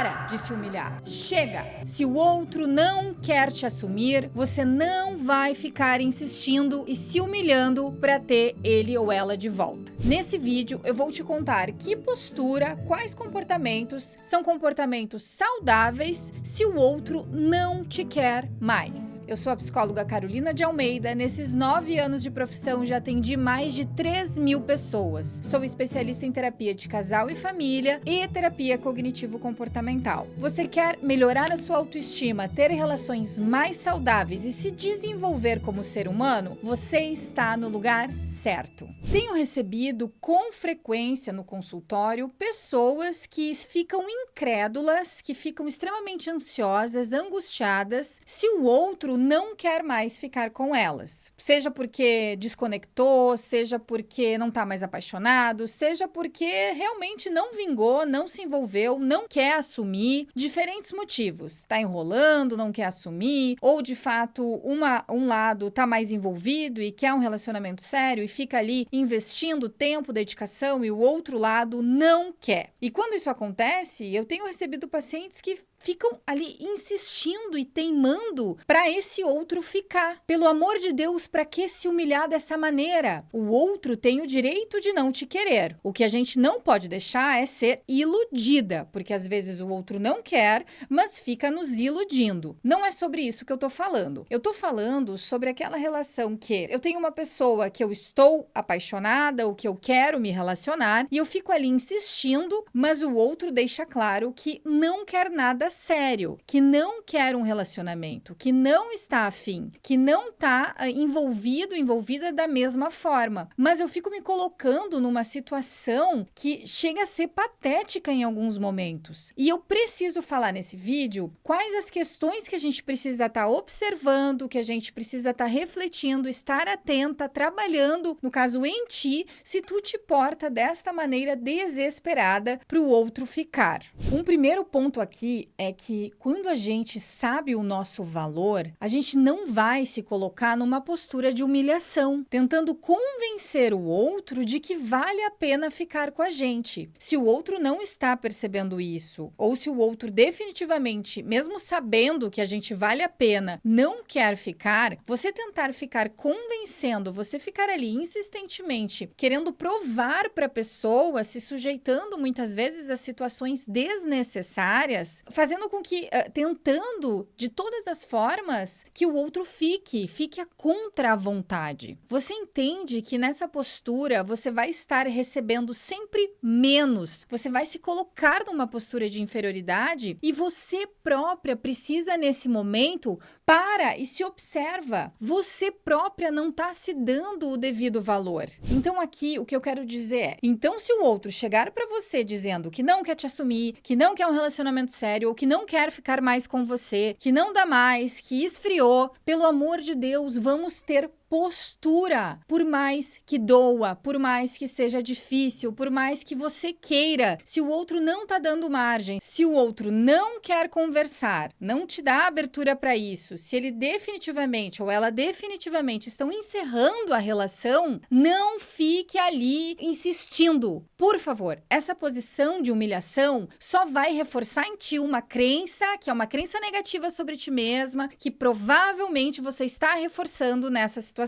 Para de se humilhar. Chega! Se o outro não quer te assumir, você não vai ficar insistindo e se humilhando para ter ele ou ela de volta. Nesse vídeo, eu vou te contar que postura, quais comportamentos são comportamentos saudáveis se o outro não te quer mais. Eu sou a psicóloga Carolina de Almeida. Nesses 9 anos de profissão, já atendi mais de 3.000 pessoas. Sou especialista em terapia de casal e família e terapia cognitivo-comportamental. Você quer melhorar a sua autoestima, ter relações mais saudáveis e se desenvolver como ser humano? Você está no lugar certo. Tenho recebido com frequência no consultório pessoas que ficam incrédulas, que ficam extremamente ansiosas, angustiadas, se o outro não quer mais ficar com elas. Seja porque desconectou, seja porque não está mais apaixonado, seja porque realmente não vingou, não se envolveu, não quer assumir, diferentes motivos. Tá enrolando, não quer assumir, ou de fato um lado tá mais envolvido e quer um relacionamento sério e fica ali investindo tempo, dedicação e o outro lado não quer. E quando isso acontece, eu tenho recebido pacientes que ficam ali insistindo e teimando para esse outro ficar. Pelo amor de Deus, para que se humilhar dessa maneira? O outro tem o direito de não te querer. O que a gente não pode deixar é ser iludida, porque às vezes o outro não quer, mas fica nos iludindo. Não é sobre isso que eu tô falando. Eu tô falando sobre aquela relação que eu tenho uma pessoa que eu estou apaixonada, ou que eu quero me relacionar, e eu fico ali insistindo, mas o outro deixa claro que não quer nada sério, que não quer um relacionamento, que não está afim, que não está envolvida da mesma forma. Mas eu fico me colocando numa situação que chega a ser patética em alguns momentos. E eu preciso falar nesse vídeo quais as questões que a gente precisa estar observando, que a gente precisa estar refletindo, estar atenta, trabalhando, no caso em ti, se tu te porta desta maneira desesperada para o outro ficar. Um primeiro ponto aqui é que quando a gente sabe o nosso valor, a gente não vai se colocar numa postura de humilhação, tentando convencer o outro de que vale a pena ficar com a gente. Se o outro não está percebendo isso, ou se o outro definitivamente, mesmo sabendo que a gente vale a pena, não quer ficar, você tentar ficar convencendo, você ficar ali insistentemente, querendo provar para a pessoa, se sujeitando muitas vezes a situações desnecessárias, fazendo com que, tentando de todas as formas que o outro fique a contra a vontade. Você entende que nessa postura você vai estar recebendo sempre menos, você vai se colocar numa postura de inferioridade e você própria precisa nesse momento para e se observa. Você própria não está se dando o devido valor. Então aqui o que eu quero dizer é, então se o outro chegar para você dizendo que não quer te assumir, que não quer um relacionamento sério, ou que não quer ficar mais com você, que não dá mais, que esfriou, pelo amor de Deus, vamos ter postura, por mais que doa, por mais que seja difícil, por mais que você queira, se o outro não tá dando margem, se o outro não quer conversar, não te dá abertura para isso, se ele definitivamente ou ela definitivamente estão encerrando a relação, não fique ali insistindo. Por favor, essa posição de humilhação só vai reforçar em ti uma crença, que é uma crença negativa sobre ti mesma, que provavelmente você está reforçando nessa situação.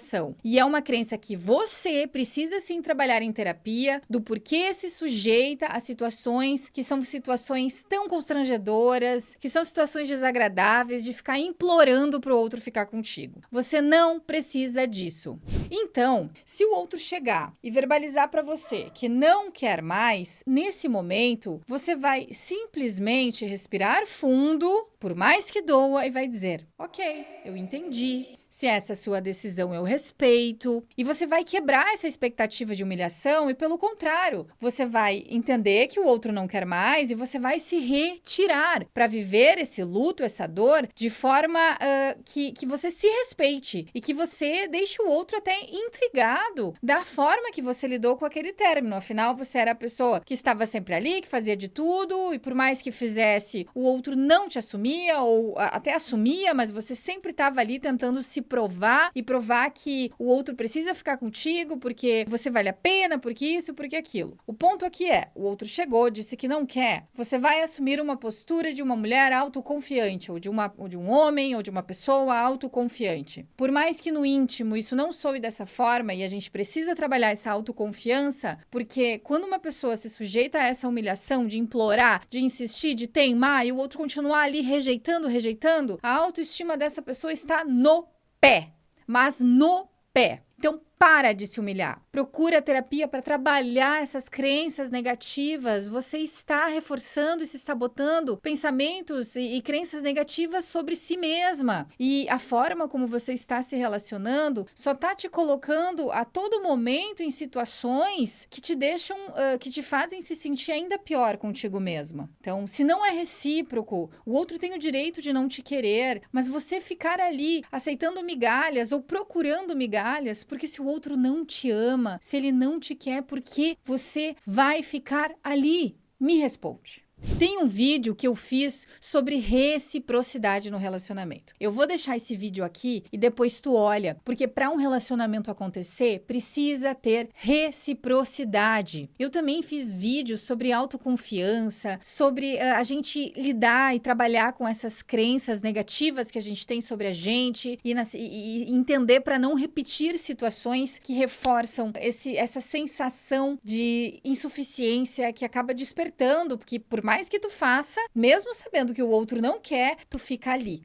E é uma crença que você precisa sim trabalhar em terapia, do porquê se sujeita a situações que são situações tão constrangedoras, que são situações desagradáveis, de ficar implorando pro outro ficar contigo. Você não precisa disso. Então, se o outro chegar e verbalizar para você que não quer mais, nesse momento, você vai simplesmente respirar fundo, por mais que doa, e vai dizer, ok, eu entendi. Se essa é a sua decisão, eu respeito. E você vai quebrar essa expectativa de humilhação e, pelo contrário, você vai entender que o outro não quer mais e você vai se retirar para viver esse luto, essa dor, de forma que você se respeite e que você deixe o outro até intrigado da forma que você lidou com aquele término. Afinal, você era a pessoa que estava sempre ali, que fazia de tudo e por mais que fizesse, o outro não te assumia, assumia ou até assumia, mas você sempre estava ali tentando se provar e provar que o outro precisa ficar contigo porque você vale a pena, porque isso, porque aquilo. O ponto aqui é, o outro chegou, disse que não quer, você vai assumir uma postura de uma mulher autoconfiante, ou de um homem, ou de uma pessoa autoconfiante. Por mais que no íntimo isso não soe dessa forma, e a gente precisa trabalhar essa autoconfiança, porque quando uma pessoa se sujeita a essa humilhação de implorar, de insistir, de teimar, e o outro continuar ali rejeitando, a autoestima dessa pessoa está no pé. Mas no pé. Então, para de se humilhar. Procura terapia para trabalhar essas crenças negativas. Você está reforçando e se sabotando pensamentos e crenças negativas sobre si mesma. E a forma como você está se relacionando só está te colocando a todo momento em situações que te deixam, que te fazem se sentir ainda pior contigo mesma. Então, se não é recíproco, o outro tem o direito de não te querer, mas você ficar ali aceitando migalhas ou procurando migalhas, porque se o outro não te ama, se ele não te quer, por que você vai ficar ali? Me responde. Tem um vídeo que eu fiz sobre reciprocidade no relacionamento. Eu vou deixar esse vídeo aqui e depois tu olha, porque para um relacionamento acontecer, precisa ter reciprocidade. Eu também fiz vídeos sobre autoconfiança, sobre a gente lidar e trabalhar com essas crenças negativas que a gente tem sobre a gente e entender para não repetir situações que reforçam essa sensação de insuficiência que acaba despertando, porque por mais que tu faça, mesmo sabendo que o outro não quer, tu fica ali,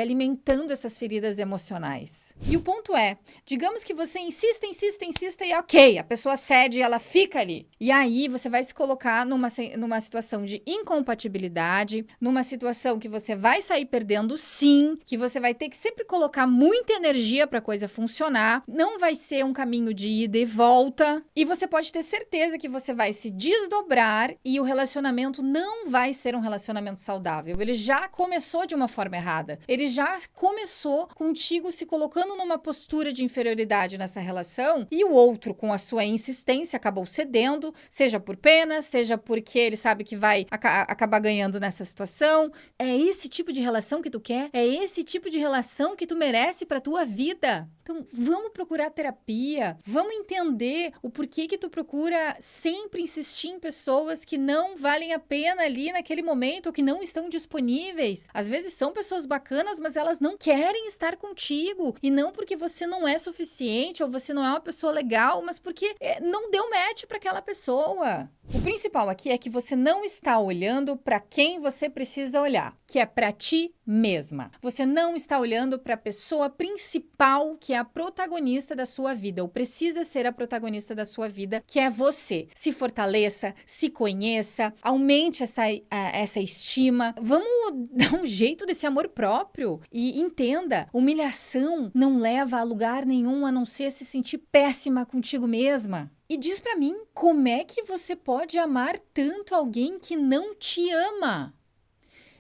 alimentando essas feridas emocionais. E o ponto é, digamos que você insista e ok, a pessoa cede e ela fica ali. E aí você vai se colocar numa situação de incompatibilidade, numa situação que você vai sair perdendo sim, que você vai ter que sempre colocar muita energia para a coisa funcionar, não vai ser um caminho de ida e volta, e você pode ter certeza que você vai se desdobrar e o relacionamento não vai ser um relacionamento saudável. Ele já começou de uma forma errada. Ele já começou contigo se colocando numa postura de inferioridade nessa relação e o outro, com a sua insistência, acabou cedendo, seja por pena, seja porque ele sabe que vai acabar ganhando nessa situação. É esse tipo de relação que tu quer? É esse tipo de relação que tu merece pra tua vida? Então, vamos procurar terapia, vamos entender o porquê que tu procura sempre insistir em pessoas que não valem a pena ali naquele momento, ou que não estão disponíveis. Às vezes são pessoas bacanas, mas elas não querem estar contigo. E não porque você não é suficiente, ou você não é uma pessoa legal, mas porque não deu match para aquela pessoa. O principal aqui é que você não está olhando para quem você precisa olhar, que é para ti mesma. Você não está olhando para a pessoa principal, que é a protagonista da sua vida, ou precisa ser a protagonista da sua vida, que é você. Se fortaleça, se conheça, aumente essa estima. Vamos dar um jeito desse amor próprio e entenda, humilhação não leva a lugar nenhum a não ser se sentir péssima contigo mesma. E diz pra mim, como é que você pode amar tanto alguém que não te ama?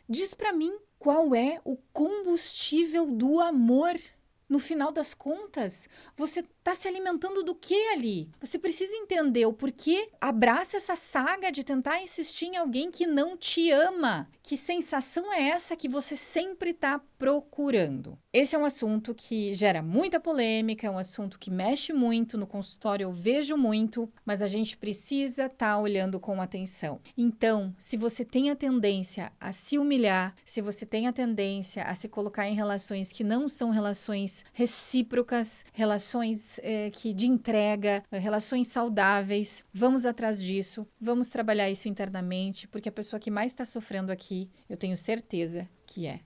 Diz pra mim, qual é o combustível do amor? No final das contas, você está se alimentando do que ali? Você precisa entender o porquê. Abraça essa saga de tentar insistir em alguém que não te ama. Que sensação é essa que você sempre está procurando? Esse é um assunto que gera muita polêmica, é um assunto que mexe muito no consultório, eu vejo muito, mas a gente precisa estar olhando com atenção. Então, se você tem a tendência a se humilhar, se você tem a tendência a se colocar em relações que não são relações recíprocas, relações de entrega, relações saudáveis, vamos atrás disso, vamos trabalhar isso internamente, porque a pessoa que mais está sofrendo aqui, eu tenho certeza que é